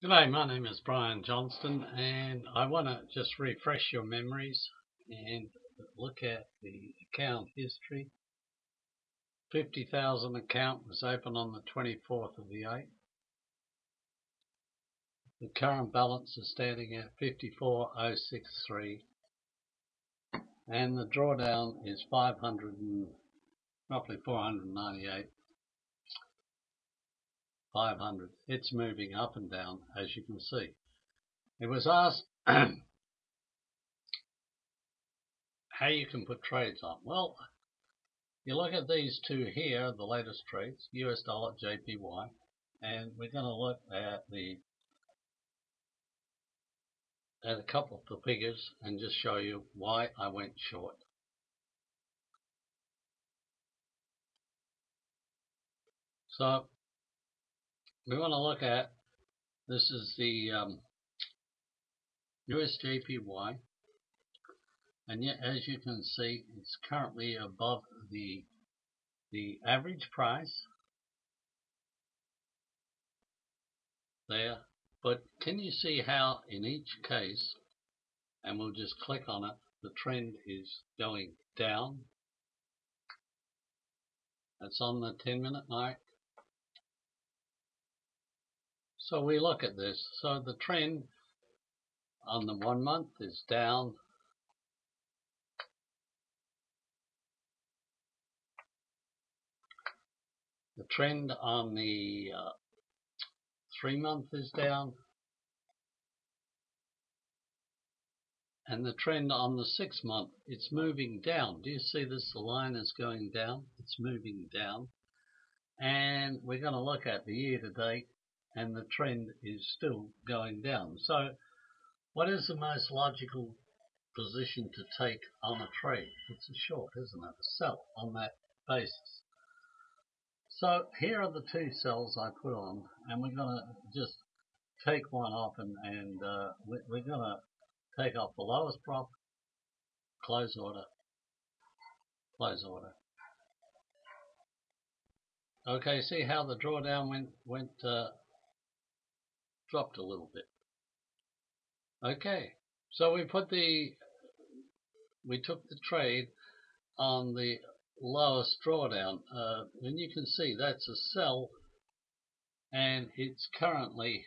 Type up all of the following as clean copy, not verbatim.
G'day, my name is Brian Johnston, and I want to just refresh your memories and look at the account history. 50,000 account was open on the 24th of the 8th. The current balance is standing at 54,063, and the drawdown is 500 and roughly 498. 500. It's moving up and down, as you can see. It was asked how you can put trades on. Well, you look at these two here, the latest trades, US dollar, JPY, and we're going to look at a couple of the figures and just show you why I went short. So we want to look at, this is the US JPY, and yet as you can see, it's currently above the average price there. But can you see how in each case, and we'll just click on it, the trend is going down. That's on the 10-minute mark. So we look at this. So the trend on the 1 month is down. The trend on the 3 month is down. And the trend on the 6 month, it's moving down. Do you see this? The line is going down. It's moving down. And we're going to look at the year to date, and the trend is still going down. So what is the most logical position to take on a trade? It's a short, isn't it? A sell on that basis. So here are the two cells I put on, and we're going to just take one off, and we're going to take off the lowest prop, close order, close order. Okay, see how the drawdown dropped a little bit. Okay, so we took the trade on the lowest drawdown, and you can see that's a sell, and it's currently,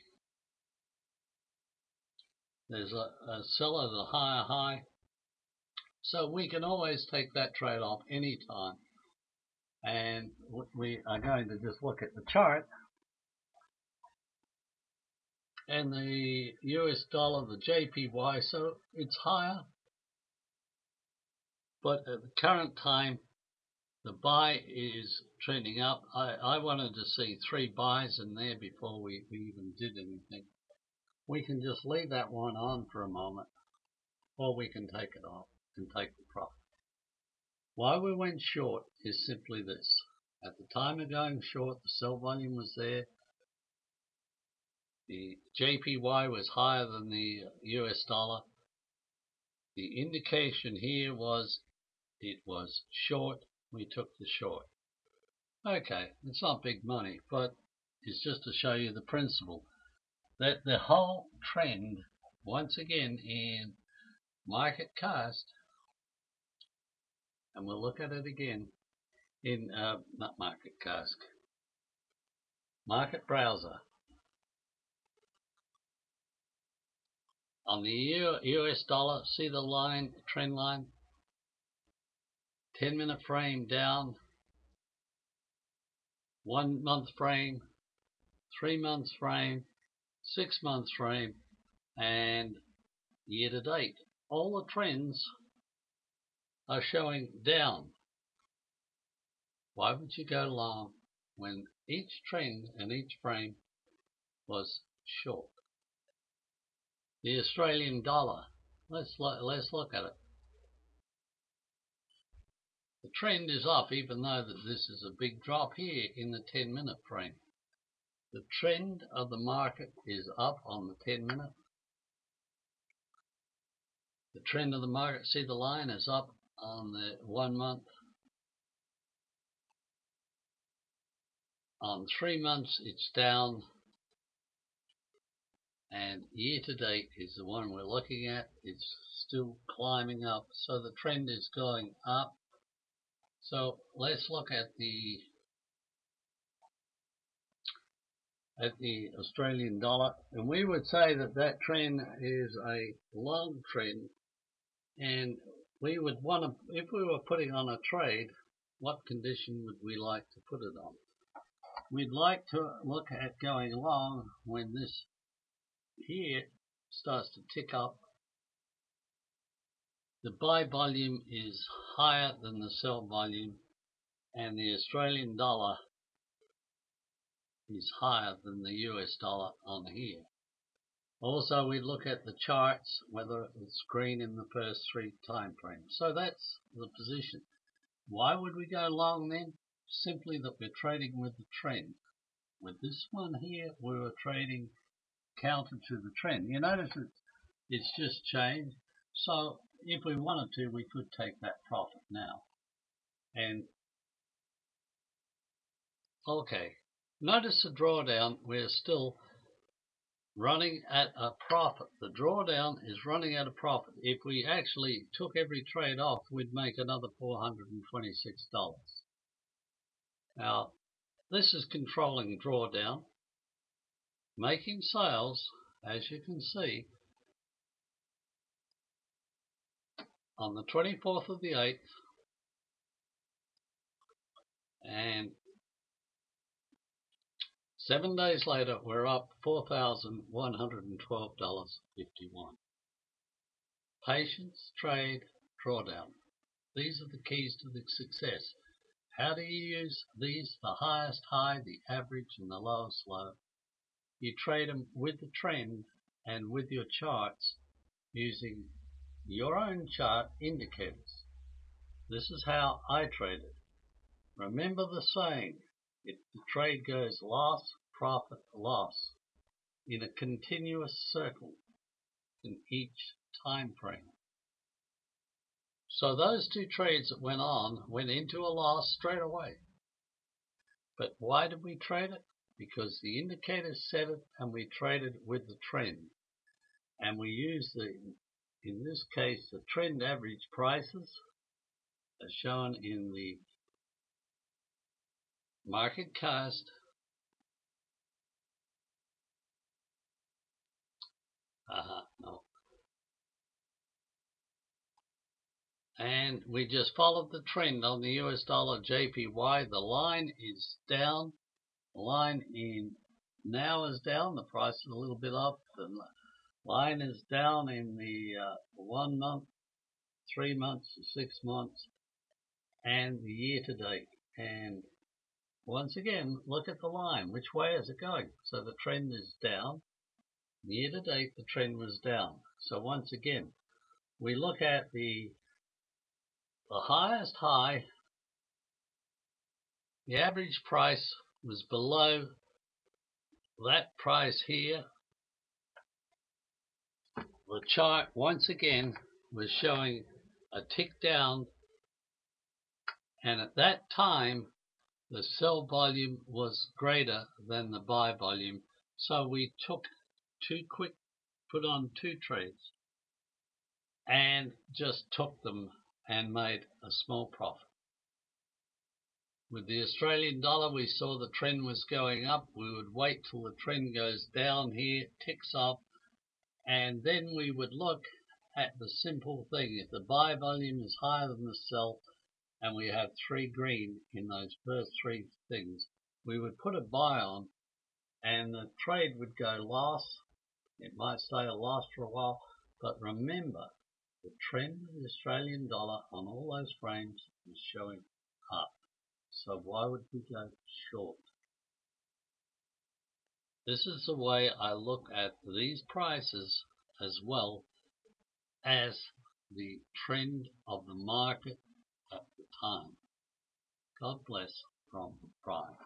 there's a sell at a higher high, so we can always take that trade off anytime. And we are going to just look at the chart, and the US dollar, the JPY, so it's higher, but at the current time the buy is trending up. I wanted to see 3 buys in there before we even did anything. We can just leave that one on for a moment, or we can take it off and take the profit. Why we went short is simply this. At the time of going short, the sell volume was there. The JPY was higher than the US dollar. The indication here was it was short. We took the short. Okay, it's not big money, but it's just to show you the principle that the whole trend, once again in market cast, and we'll look at it again in not market cast, market browser. On the US dollar, see the line, trend line, 10-minute frame down, 1 month frame, 3 months frame, 6 months frame, and year to date. All the trends are showing down. Why would you go long when each trend and each frame was short? The Australian dollar, let's look at it. The trend is up, even though that this is a big drop here in the 10-minute frame. The trend of the market is up on the 10-minute. The trend of the market, see the line is up on the 1 month. On 3 months, it's down. and year to date is the one we're looking at. It's still climbing up, so the trend is going up. So let's look at the Australian dollar, and we would say that that trend is a long trend, and we would want to, if we were putting on a trade, what condition would we like to put it on? We'd like to look at going long when this here starts to tick up. The buy volume is higher than the sell volume, and the Australian dollar is higher than the US dollar on here. Also, we look at the charts, whether it's green in the first 3 time frames. So that's the position. Why would we go long then? Simply that we're trading with the trend. With this one here, we were trading counter to the trend. You notice it's just changed. So if we wanted to, we could take that profit now. And okay, notice the drawdown, we're still running at a profit. The drawdown is running at a profit. If we actually took every trade off, we'd make another $426. Now, this is controlling drawdown, making sales, as you can see, on the 24th of the 8th, and 7 days later, we're up $4,112.51. Patience, trade, drawdown. These are the keys to the success. How do you use these? The highest high, the average, and the lowest low. You trade them with the trend and with your charts using your own chart indicators. This is how I trade it. Remember the saying, if the trade goes loss, profit, loss, in a continuous circle in each time frame. So those 2 trades that went into a loss straight away. But why did we trade it? Because the indicators said it, and we traded with the trend. And we used in this case, the trend average prices as shown in the market cast. No. And we just followed the trend on the US dollar JPY. The line is down. The line in now is down. The price is a little bit up. The line is down in the 1 month, 3 months, 6 months, and the year to date. And once again, look at the line. Which way is it going? So the trend is down. Year to date, the trend was down. So once again, we look at the highest high. The average price was below that price here. The chart once again was showing a tick down, and at that time the sell volume was greater than the buy volume, so we took put on 2 trades and just took them and made a small profit. With the Australian dollar, we saw the trend was going up. We would wait till the trend goes down here, ticks up, and then we would look at the simple thing. If the buy volume is higher than the sell, and we have 3 green in those first 3 things, we would put a buy on, and the trade would go loss. It might stay a loss for a while, but remember, the trend of the Australian dollar on all those frames is showing up. So why would we go short? This is the way I look at these prices as well as the trend of the market at the time. God bless from Brian.